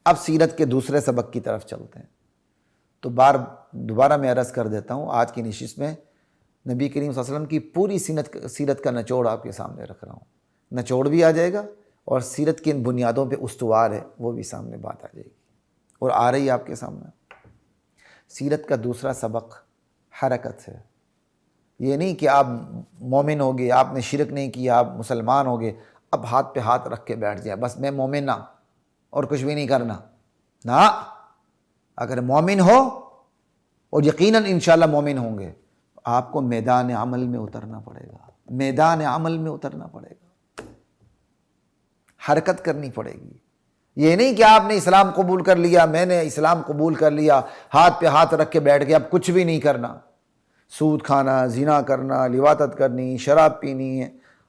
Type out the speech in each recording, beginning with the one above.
اب سیرت کے دوسرے سبق کی طرف چلتے ہیں۔ تو دوبارہ میں عرض کر دیتا ہوں، آج کی نشست میں نبی کریم صلی اللہ علیہ وسلم کی پوری سیرت کا نچوڑ آپ کے سامنے رکھ رہا ہوں۔ نچوڑ بھی آ جائے گا اور سیرت کی ان بنیادوں پہ استوار ہے وہ بھی سامنے بات آ جائے گی، اور آ رہی ہے آپ کے سامنے۔ سیرت کا دوسرا سبق حرکت ہے۔ یہ نہیں کہ آپ مومن ہو گئے، آپ نے شرک نہیں کیا، آپ مسلمان ہو گئے، اب ہاتھ پہ ہاتھ رکھ کے بیٹھ جائے بس میں مومن نہ اور کچھ بھی نہیں کرنا نا۔ اگر مومن ہو، اور یقیناً انشاءاللہ مومن ہوں گے، آپ کو میدان عمل میں اترنا پڑے گا، میدان عمل میں اترنا پڑے گا، حرکت کرنی پڑے گی۔ یہ نہیں کہ آپ نے اسلام قبول کر لیا، میں نے اسلام قبول کر لیا، ہاتھ پہ ہاتھ رکھ کے بیٹھ گئے، اب کچھ بھی نہیں کرنا، سود کھانا، زنا کرنا، لواطت کرنی، شراب پینی،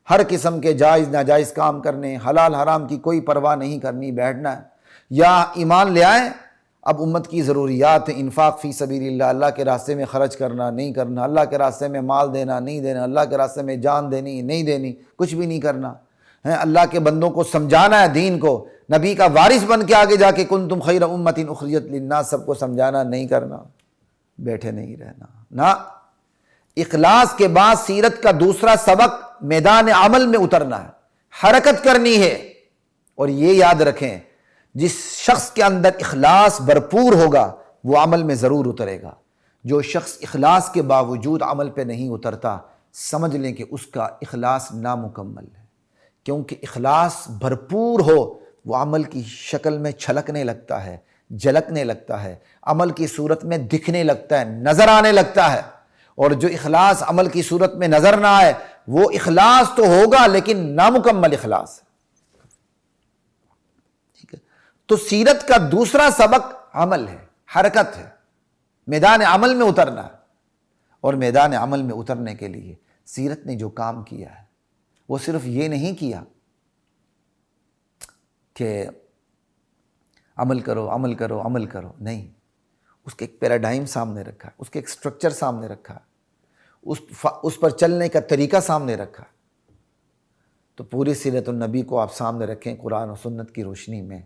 ہر قسم کے جائز ناجائز کام کرنے، حلال حرام کی کوئی پرواہ نہیں کرنی، بیٹھنا ہے۔ یا ایمان لے آئیں، اب امت کی ضروریات ہیں، انفاق فی سبیل اللہ، اللہ کے راستے میں خرچ کرنا نہیں کرنا، اللہ کے راستے میں مال دینا نہیں دینا، اللہ کے راستے میں جان دینی نہیں دینی، کچھ بھی نہیں کرنا ہے۔ اللہ کے بندوں کو سمجھانا ہے دین کو، نبی کا وارث بن کے آگے جا کے کنتم خیر امت اخرجت للناس، سب کو سمجھانا نہیں کرنا، بیٹھے نہیں رہنا نا۔ اخلاص کے بعد سیرت کا دوسرا سبق میدان عمل میں اترنا ہے، حرکت کرنی ہے۔ اور یہ یاد رکھیں، جس شخص کے اندر اخلاص بھرپور ہوگا وہ عمل میں ضرور اترے گا۔ جو شخص اخلاص کے باوجود عمل پہ نہیں اترتا، سمجھ لیں کہ اس کا اخلاص نامکمل ہے، کیونکہ اخلاص بھرپور ہو وہ عمل کی شکل میں چھلکنے لگتا ہے، جھلکنے لگتا ہے، عمل کی صورت میں دکھنے لگتا ہے، نظر آنے لگتا ہے۔ اور جو اخلاص عمل کی صورت میں نظر نہ آئے وہ اخلاص تو ہوگا لیکن نامکمل اخلاص ہے۔ ٹھیک ہے، تو سیرت کا دوسرا سبق عمل ہے، حرکت ہے، میدان عمل میں اترنا ہے۔ اور میدان عمل میں اترنے کے لیے سیرت نے جو کام کیا ہے وہ صرف یہ نہیں کیا کہ عمل کرو عمل کرو عمل کرو، نہیں، اس کے ایک پیراڈائم سامنے رکھا ہے، اس کے ایک سٹرکچر سامنے رکھا ہے، اس پر چلنے کا طریقہ سامنے رکھا ہے۔ تو پوری سیرت النبی کو آپ سامنے رکھیں قرآن و سنت کی روشنی میں،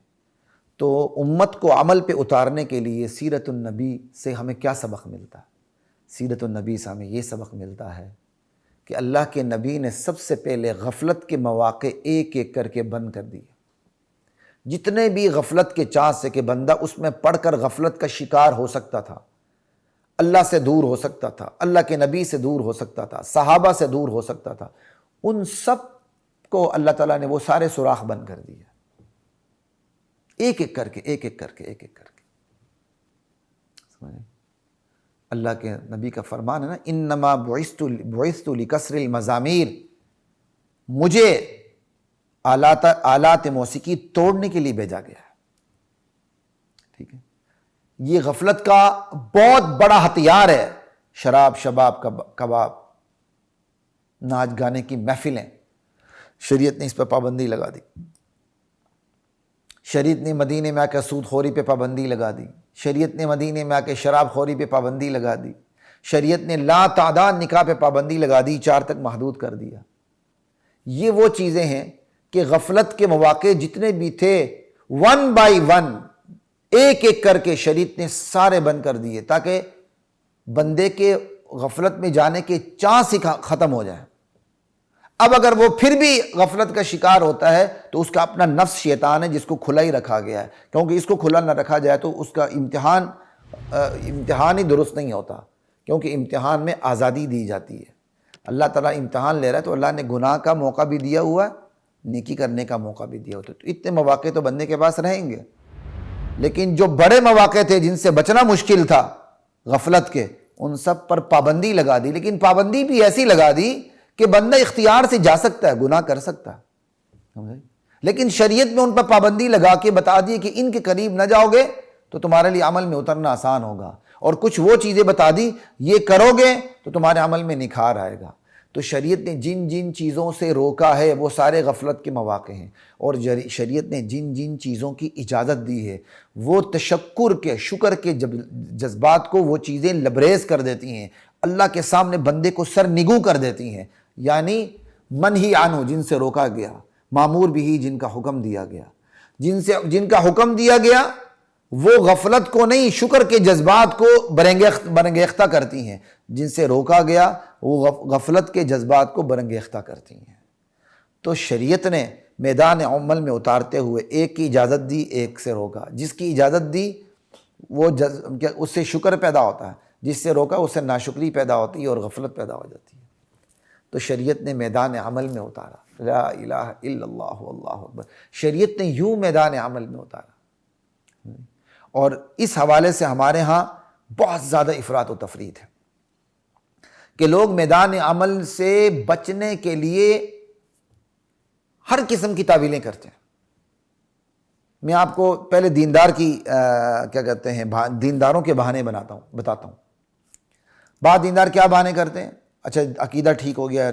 تو امت کو عمل پہ اتارنے کے لیے سیرت النبی سے ہمیں کیا سبق ملتا ہے؟ سیرت النبی سے ہمیں یہ سبق ملتا ہے کہ اللہ کے نبی نے سب سے پہلے غفلت کے مواقع ایک ایک کر کے بند کر دیے۔ جتنے بھی غفلت کے چانس سے کہ بندہ اس میں پڑھ کر غفلت کا شکار ہو سکتا تھا، اللہ سے دور ہو سکتا تھا، اللہ کے نبی سے دور ہو سکتا تھا، صحابہ سے دور ہو سکتا تھا، ان سب کو اللہ تعالیٰ نے وہ سارے سوراخ بند کر دیا، ایک ایک کر کے ایک ایک کر کے ایک ایک کر کے۔ سمجھے؟ اللہ کے نبی کا فرمان ہے نا، انما بعثت لکسر المزامیر، مجھے آلات موسیقی توڑنے کے لیے بھیجا گیا ہے۔ ٹھیک ہے، یہ غفلت کا بہت بڑا ہتھیار ہے۔ شراب، شباب، کباب، ناچ گانے کی محفلیں، شریعت نے اس پہ پابندی لگا دی۔ شریعت نے مدینے میں آ کے سود خوری پہ پابندی لگا دی، شریعت نے مدینے میں آ کے شراب خوری پہ پابندی لگا دی، شریعت نے لا تعداد نکاح پہ پابندی لگا دی، 4 تک محدود کر دیا۔ یہ وہ چیزیں ہیں کہ غفلت کے مواقع جتنے بھی تھے 1 بائی 1 ایک ایک کر کے شریعت نے سارے بند کر دیے، تاکہ بندے کے غفلت میں جانے کے چانس ہی ختم ہو جائیں۔ اب اگر وہ پھر بھی غفلت کا شکار ہوتا ہے تو اس کا اپنا نفس شیطان ہے جس کو کھلا ہی رکھا گیا ہے، کیونکہ اس کو کھلا نہ رکھا جائے تو اس کا امتحان ہی درست نہیں ہوتا، کیونکہ امتحان میں آزادی دی جاتی ہے۔ اللہ تعالیٰ امتحان لے رہا ہے تو اللہ نے گناہ کا موقع بھی دیا ہوا ہے، نیکی کرنے کا موقع بھی دیا ہوتا ہے، تو اتنے مواقع تو بندے کے پاس رہیں گے۔ لیکن جو بڑے مواقع تھے جن سے بچنا مشکل تھا غفلت کے، ان سب پر پابندی لگا دی، لیکن پابندی بھی ایسی لگا دی کہ بندہ اختیار سے جا سکتا ہے، گناہ کر سکتا ہے، لیکن شریعت میں ان پر پابندی لگا کے بتا دی کہ ان کے قریب نہ جاؤ گے تو تمہارے لیے عمل میں اترنا آسان ہوگا، اور کچھ وہ چیزیں بتا دی یہ کرو گے تو تمہارے عمل میں نکھار آئے گا۔ تو شریعت نے جن جن چیزوں سے روکا ہے وہ سارے غفلت کے مواقع ہیں، اور شریعت نے جن جن چیزوں کی اجازت دی ہے وہ تشکر کے، شکر کے جذبات کو وہ چیزیں لبریز کر دیتی ہیں، اللہ کے سامنے بندے کو سر نگو کر دیتی ہیں۔ یعنی منہی عنہ، جن سے روکا گیا، مامور بھی جن کا حکم دیا گیا۔ جن کا حکم دیا گیا وہ غفلت کو نہیں شکر کے جذبات کو برانگیختہ کرتی ہیں، جن سے روکا گیا وہ غفلت کے جذبات کو برانگیختہ کرتی ہیں۔ تو شریعت نے میدان عمل میں اتارتے ہوئے ایک کی اجازت دی، ایک سے روکا۔ جس کی اجازت دی وہ اس سے شکر پیدا ہوتا ہے، جس سے روکا اس سے ناشکری پیدا ہوتی ہے اور غفلت پیدا ہو جاتی ہے۔ تو شریعت نے میدان عمل میں اتارا، لا الہ الا اللہ اللہ اکبر، شریعت نے یوں میدان عمل میں اتارا۔ اور اس حوالے سے ہمارے ہاں بہت زیادہ افراط و تفریط ہے کہ لوگ میدان عمل سے بچنے کے لیے ہر قسم کی تعویلیں کرتے ہیں۔ میں آپ کو پہلے دیندار کی کیا کہتے ہیں دینداروں کے بہانے بتاتا ہوں۔ بعض دیندار کیا بہانے کرتے ہیں؟ اچھا عقیدہ ٹھیک ہو گیا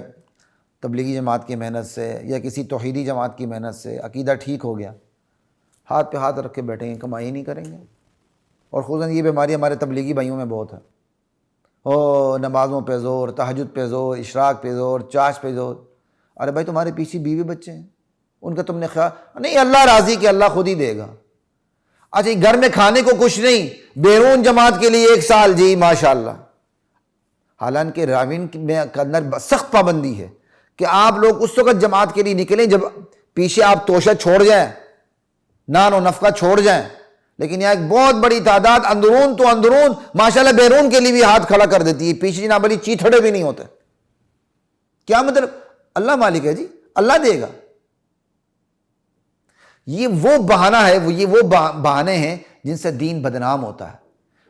تبلیغی جماعت کی محنت سے یا کسی توحیدی جماعت کی محنت سے، عقیدہ ٹھیک ہو گیا، ہاتھ پہ ہاتھ رکھ کے بیٹھیں گے، کمائی نہیں کریں گے۔ اور خصوصاً یہ بیماری ہمارے تبلیغی بھائیوں میں بہت ہے، نمازوں پہ زور، تہجد پہ زور، اشراق پہ زور، چاش پہ زور۔ ارے بھائی تمہارے پیچھے بیوی بچے ہیں، ان کا تم نے خیال نہیں، اللہ راضی کہ اللہ خود ہی دے گا۔ اچھا گھر میں کھانے کو کچھ نہیں، بیرون جماعت کے لیے 1 سال، جی ماشاءاللہ۔ حالانکہ راوین میں اندر سخت پابندی ہے کہ آپ لوگ اس وقت جماعت کے لیے نکلیں جب پیچھے آپ توشہ چھوڑ جائیں، نان و نفقہ چھوڑ جائیں۔ لیکن یہاں ایک بہت بڑی تعداد اندرون تو اندرون ماشاءاللہ بیرون کے لیے بھی ہاتھ کھڑا کر دیتی ہے، پیچھے نہ بلی چیتھڑے بھی نہیں ہوتے۔ کیا مطلب؟ اللہ مالک ہے جی، اللہ دے گا۔ یہ وہ بہانہ ہے، یہ وہ بہانے ہیں جن سے دین بدنام ہوتا ہے۔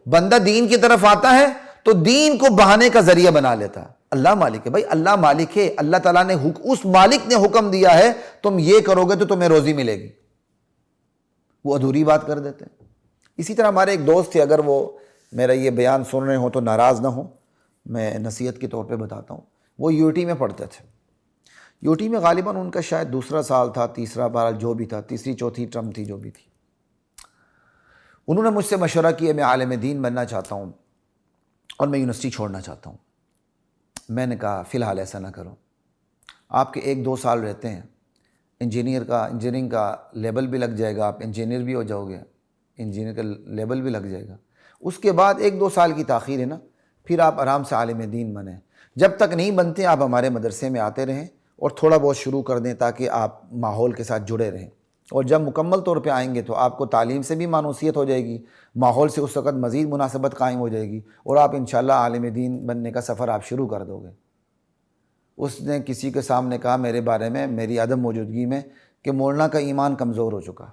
بندہ دین کی طرف آتا ہے تو دین کو بہانے کا ذریعہ بنا لیتا ہے۔ اللہ مالک ہے بھائی، اللہ مالک ہے، اللہ تعالیٰ نے اس مالک نے حکم دیا ہے تم یہ کرو گے تو تمہیں روزی ملے گی، وہ ادھوری بات کر دیتے ہیں۔ اسی طرح ہمارے ایک دوست تھے، اگر وہ میرا یہ بیان سن رہے ہوں تو ناراض نہ ہوں، میں نصیحت کے طور پہ بتاتا ہوں۔ وہ یوٹی میں پڑھتے تھے، یوٹی میں غالباً ان کا شاید دوسرا سال تھا، تیسرا بہرحال جو بھی تھا، تیسری چوتھی ٹرم تھی جو بھی تھی۔ انہوں نے مجھ سے مشورہ کیا میں عالم دین بننا چاہتا ہوں اور میں یونیورسٹی چھوڑنا چاہتا ہوں۔ میں نے کہا فی الحال ایسا نہ کرو، آپ کے 1-2 سال رہتے ہیں، انجینئرنگ کا لیبل بھی لگ جائے گا، آپ انجینئر بھی ہو جاؤ گے، انجینئر کا لیبل بھی لگ جائے گا۔ اس کے بعد 1-2 سال کی تاخیر ہے نا، پھر آپ آرام سے عالم دین بنیں۔ جب تک نہیں بنتے آپ ہمارے مدرسے میں آتے رہیں اور تھوڑا بہت شروع کر دیں تاکہ آپ ماحول کے ساتھ جڑے رہیں، اور جب مکمل طور پہ آئیں گے تو آپ کو تعلیم سے بھی مانوسیت ہو جائے گی، ماحول سے اس وقت مزید مناسبت قائم ہو جائے گی، اور آپ انشاءاللہ عالم دین بننے کا سفر آپ شروع کر دو گے۔ اس نے کسی کے سامنے کہا میرے بارے میں میری عدم موجودگی میں کہ مولانا کا ایمان کمزور ہو چکا۔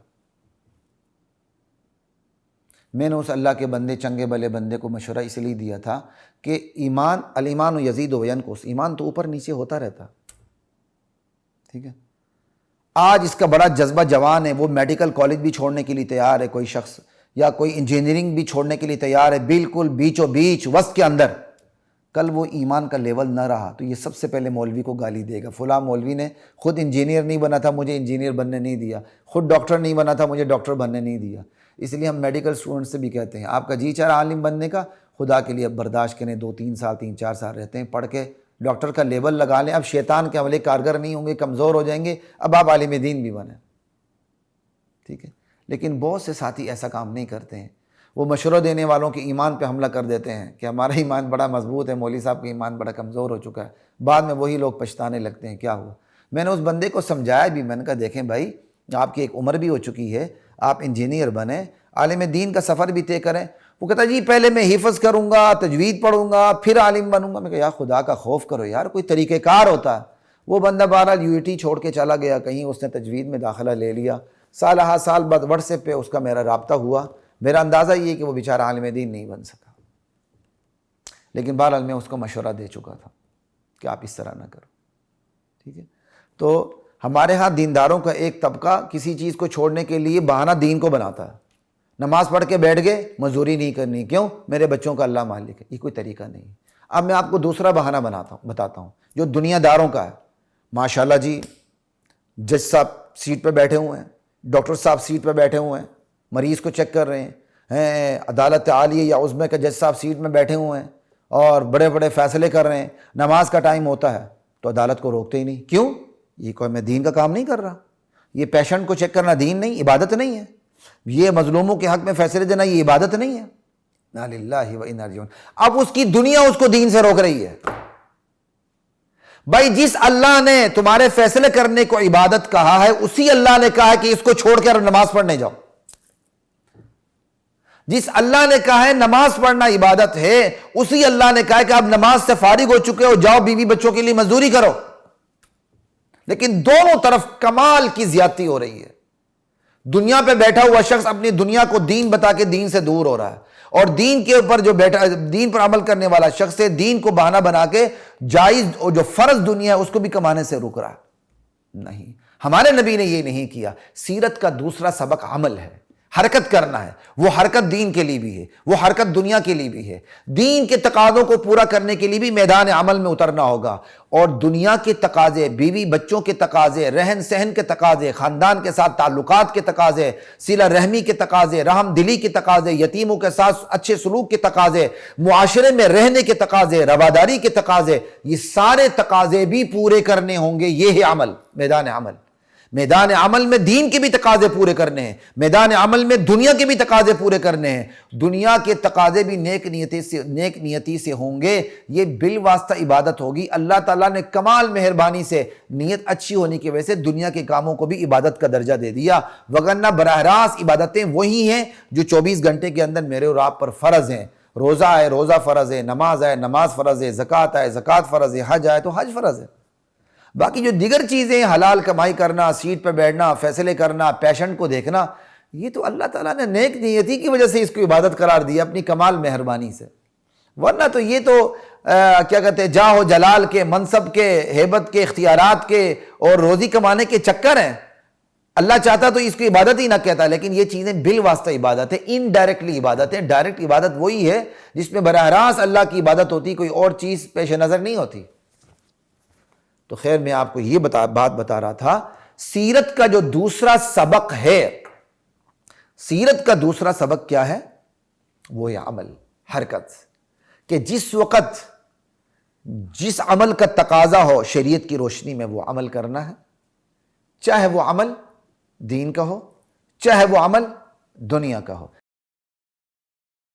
میں نے اس اللہ کے بندے، چنگے بلے بندے کو مشورہ اس لیے دیا تھا کہ الایمان یزید و ینقص، ایمان تو اوپر نیچے ہوتا رہتا، ٹھیک ہے۔ آج اس کا بڑا جذبہ جوان ہے، وہ میڈیکل کالج بھی چھوڑنے کے لیے تیار ہے کوئی شخص، یا کوئی انجینئرنگ بھی چھوڑنے کے لیے تیار ہے، بالکل بیچو بیچ وسط کے اندر۔ کل وہ ایمان کا لیول نہ رہا تو یہ سب سے پہلے مولوی کو گالی دے گا، فلاں مولوی نے خود انجینئر نہیں بنا تھا، مجھے انجینئر بننے نہیں دیا، خود ڈاکٹر نہیں بنا تھا، مجھے ڈاکٹر بننے نہیں دیا۔ اس لیے ہم میڈیکل اسٹوڈنٹ سے بھی کہتے ہیں آپ کا جی چاہ عالم بننے کا، خدا کے لیے اب برداشت کریں، 2-3 سال 3-4 سال رہتے ہیں، پڑھ کے ڈاکٹر کا لیبل لگا لیں، اب شیطان کے عملے کارگر نہیں ہوں گے، کمزور ہو جائیں گے، اب آپ عالم دین بھی بنیں، ٹھیک ہے۔ لیکن بہت سے ساتھی ایسا کام نہیں کرتے ہیں، وہ مشورہ دینے والوں کے ایمان پہ حملہ کر دیتے ہیں کہ ہمارا ایمان بڑا مضبوط ہے، مولوی صاحب کا ایمان بڑا کمزور ہو چکا ہے، بعد میں وہی لوگ پچھتانے لگتے ہیں کیا ہوا۔ میں نے اس بندے کو سمجھایا بھی، میں نے کہا دیکھیں بھائی آپ کی ایک عمر بھی ہو چکی ہے، آپ انجینئر بنیں، عالم دین کا سفر بھی طے کریں۔ وہ کہتا جی پہلے میں حفظ کروں گا، تجوید پڑھوں گا، پھر عالم بنوں گا۔ میں کہا یار خدا کا خوف کرو یار، کوئی طریقہ کار ہوتا ہے۔ وہ بندہ بہرحال یو چھوڑ کے چلا گیا کہیں، اس نے تجوید میں داخلہ لے لیا، سال بعد واٹس ایپ پہ اس کا میرا رابطہ ہوا، میرا اندازہ یہ کہ وہ بیچارہ عالم دین نہیں بن سکا، لیکن بہرحال میں اس کو مشورہ دے چکا تھا کہ آپ اس طرح نہ کرو، ٹھیک ہے۔ تو ہمارے ہاں دینداروں کا ایک طبقہ کسی چیز کو چھوڑنے کے لیے بہانہ دین کو بناتا ہے، نماز پڑھ کے بیٹھ گئے، مزدوری نہیں کرنی، کیوں؟ میرے بچوں کا اللہ مالک ہے۔ یہ کوئی طریقہ نہیں۔ اب میں آپ کو دوسرا بہانہ بتاتا ہوں جو دنیا داروں کا ہے۔ ماشاءاللہ جی جج صاحب سیٹ پہ بیٹھے ہوئے ہیں، ڈاکٹر صاحب سیٹ پہ بیٹھے ہوئے ہیں، مریض کو چیک کر رہے ہیں، عدالت عالیہ یا عظمی کے جج صاحب سیٹ میں بیٹھے ہوئے ہیں اور بڑے بڑے فیصلے کر رہے ہیں، نماز کا ٹائم ہوتا ہے تو عدالت کو روکتے ہی نہیں، کیوں؟ یہ کوئی میں دین کا کام نہیں کر رہا، یہ پیشنٹ کو چیک کرنا دین نہیں، عبادت نہیں ہے؟ یہ مظلوموں کے حق میں فیصلے دینا یہ عبادت نہیں ہے؟ انا للہ و انا الیہ راجعون۔ اب اس کی دنیا اس کو دین سے روک رہی ہے۔ بھائی جس اللہ نے تمہارے فیصلے کرنے کو عبادت کہا ہے، اسی اللہ نے کہا ہے کہ اس کو چھوڑ کر نماز پڑھنے جاؤ۔ جس اللہ نے کہا ہے نماز پڑھنا عبادت ہے، اسی اللہ نے کہا ہے کہ آپ نماز سے فارغ ہو چکے ہو، جاؤ بیوی بچوں کے لیے مزدوری کرو۔ لیکن دونوں طرف کمال کی زیادتی ہو رہی ہے۔ دنیا پہ بیٹھا ہوا شخص اپنی دنیا کو دین بتا کے دین سے دور ہو رہا ہے، اور دین کے اوپر جو بیٹھا، دین پر عمل کرنے والا شخص ہے، دین کو بہانہ بنا کے جائز اور جو فرض دنیا ہے اس کو بھی کمانے سے رک رہا ہے۔ نہیں، ہمارے نبی نے یہ نہیں کیا۔ سیرت کا دوسرا سبق عمل ہے، حرکت کرنا ہے۔ وہ حرکت دین کے لیے بھی ہے، وہ حرکت دنیا کے لیے بھی ہے۔ دین کے تقاضوں کو پورا کرنے کے لیے بھی میدان عمل میں اترنا ہوگا، اور دنیا کے تقاضے، بیوی بچوں کے تقاضے، رہن سہن کے تقاضے، خاندان کے ساتھ تعلقات کے تقاضے، صلہ رحمی کے تقاضے، رحم دلی کے تقاضے، یتیموں کے ساتھ اچھے سلوک کے تقاضے، معاشرے میں رہنے کے تقاضے، رواداری کے تقاضے، یہ سارے تقاضے بھی پورے کرنے ہوں گے۔ یہ ہے عمل، میدان عمل۔ میدان عمل میں دین کے بھی تقاضے پورے کرنے ہیں، میدان عمل میں دنیا کے بھی تقاضے پورے کرنے ہیں۔ دنیا کے تقاضے بھی نیک نیتی سے ہوں گے، یہ بالواسطہ عبادت ہوگی۔ اللہ تعالیٰ نے کمال مہربانی سے نیت اچھی ہونے کی وجہ سے دنیا کے کاموں کو بھی عبادت کا درجہ دے دیا، وگرنہ براہ راست عبادتیں وہی ہیں جو 24 گھنٹے کے اندر میرے اور آپ پر فرض ہیں۔ روزہ ہے، روزہ فرض ہے، نماز ہے، نماز فرض ہے، زکوٰۃ ہے، زکوٰۃ فرض ہے، حج ہے تو حج فرض ہے۔ باقی جو دیگر چیزیں، حلال کمائی کرنا، سیٹ پہ بیٹھنا، فیصلے کرنا، پیشنٹ کو دیکھنا، یہ تو اللہ تعالیٰ نے نیک نیتی کی وجہ سے اس کو عبادت قرار دیا، اپنی کمال مہربانی سے۔ ورنہ تو یہ تو کیا کہتے ہیں، جاہ و جلال کے، منصب کے، ہیبت کے، اختیارات کے اور روزی کمانے کے چکر ہیں۔ اللہ چاہتا تو اس کو عبادت ہی نہ کہتا، لیکن یہ چیزیں بالواسطہ عبادت ہے، انڈائریکٹلی عبادت ہے۔ ڈائریکٹ عبادت وہی ہے جس میں براہ راست اللہ کی عبادت ہوتی، کوئی اور چیز پیش نظر نہیں ہوتی۔ تو خیر، میں آپ کو یہ بات بتا رہا تھا، سیرت کا جو دوسرا سبق ہے، سیرت کا دوسرا سبق کیا ہے؟ وہ ہے عمل، حرکت، کہ جس وقت جس عمل کا تقاضا ہو شریعت کی روشنی میں وہ عمل کرنا ہے، چاہے وہ عمل دین کا ہو، چاہے وہ عمل دنیا کا ہو۔